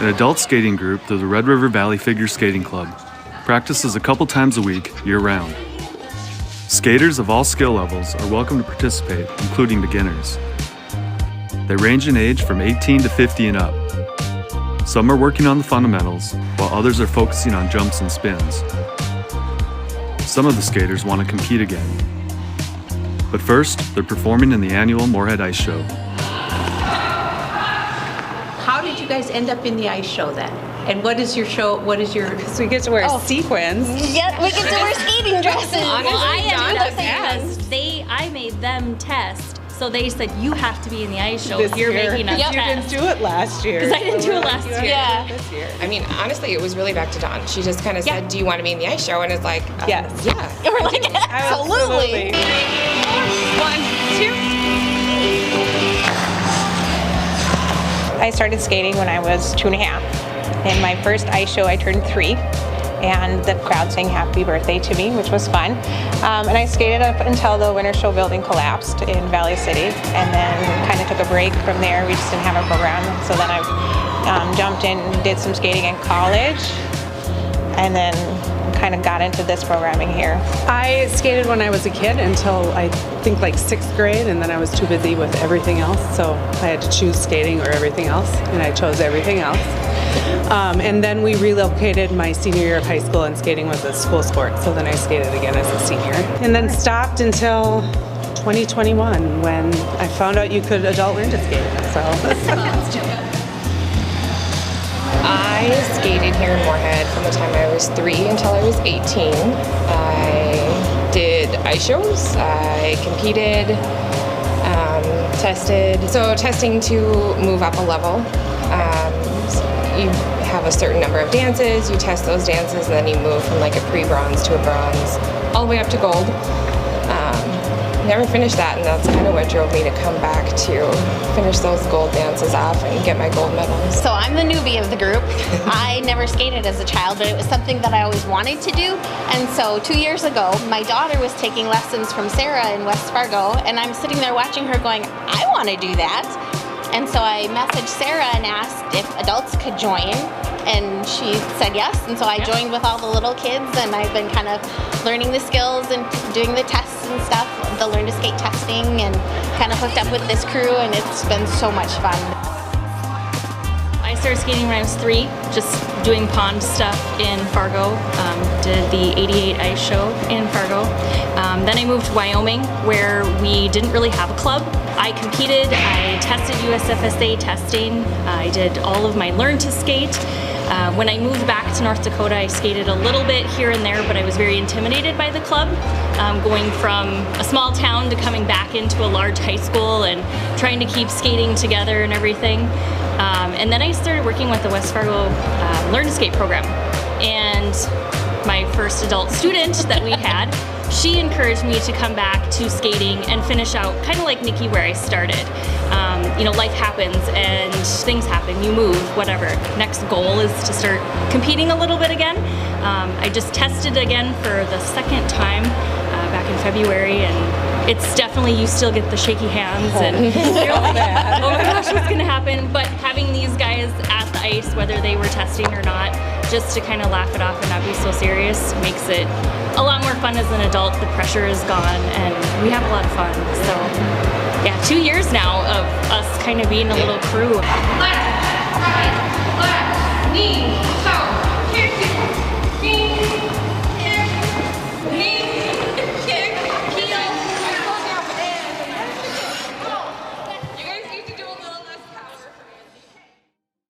an adult skating through the Red River Valley Figure Skating Club. Practices a couple times a week, year-round. Skaters of all skill levels are welcome to participate, including beginners. They range in age from 18 to 50 and up. Some are working on the fundamentals, while others are focusing on jumps and spins. Some of the skaters want to compete again. But first, they're performing in the annual Moorhead Ice Show. How did you guys end up in the ice show then? And what is your show? So we get to wear sequins. Yep, we get to wear skating dresses. Well, I ended up because I made them test. So they said, you have to be in the ice show if you're making us test. You didn't do it last year. Because I didn't do it last year. Yeah. This year. I mean, honestly, it was really back to Dawn. She just kind of said, do you want to be in the ice show? And it's like, yes. Yeah. We're like, absolutely. 1, 2. I started skating when I was 2 and a half. In my first ice show, I turned 3. And the crowd sang happy birthday to me, which was fun. And I skated up until the Winter Show building collapsed in Valley City, and then kind of took a break from there. We just didn't have a program. So then I jumped in and did some skating in college, and then kind of got into this programming here. I skated when I was a kid until I think like 6th grade, and then I was too busy with everything else. So I had to choose skating or everything else, and I chose everything else. And then we relocated my senior year of high school, and skating was a school sport, so then I skated again as a senior. And then stopped until 2021 when I found out you could adult learn to skate. So. I skated here in Moorhead from the time I was 3 until I was 18. I did ice shows, I competed, tested. So testing to move up a level. You have a certain number of dances, you test those dances, and then you move from like a pre-bronze to a bronze, all the way up to gold. Never finished that, and that's kind of what drove me to come back to finish those gold dances off and get my gold medals. So I'm the newbie of the group. I never skated as a child, but it was something that I always wanted to do. And so 2 years ago, my daughter was taking lessons from Sarah in West Fargo, and I'm sitting there watching her going, I want to do that. And so I messaged Sarah and asked if adults could join, and she said yes. And so I joined with all the little kids, and I've been kind of learning the skills and doing the tests and stuff, the learn to skate testing, and kind of hooked up with this crew, and it's been so much fun. I started skating when I was 3, just doing pond stuff in Fargo. Did the 88 Ice Show in Fargo. Then I moved to Wyoming, where we didn't really have a club. I competed, I tested USFSA testing, I did all of my learn to skate. When I moved back to North Dakota, I skated a little bit here and there, but I was very intimidated by the club. Going from a small town to coming back into a large high school and trying to keep skating together and everything. And then I started working with the West Fargo Learn to Skate program. And my first adult student that we had, she encouraged me to come back to skating and finish out kind of like Nikki where I started. You know, life happens and things happen, you move, whatever. Next goal is to start competing a little bit again. I just tested again for the second time back in February, and it's definitely, you still get the shaky hands and you're like, oh my gosh, what's gonna happen? But having these guys at the ice, whether they were testing or not, just to kind of laugh it off and not be so serious, makes it a lot more fun as an adult. The pressure is gone and we have a lot of fun. So yeah, 2 years now of us kind of being a little crew. Left, right, left, knee, toe, kick,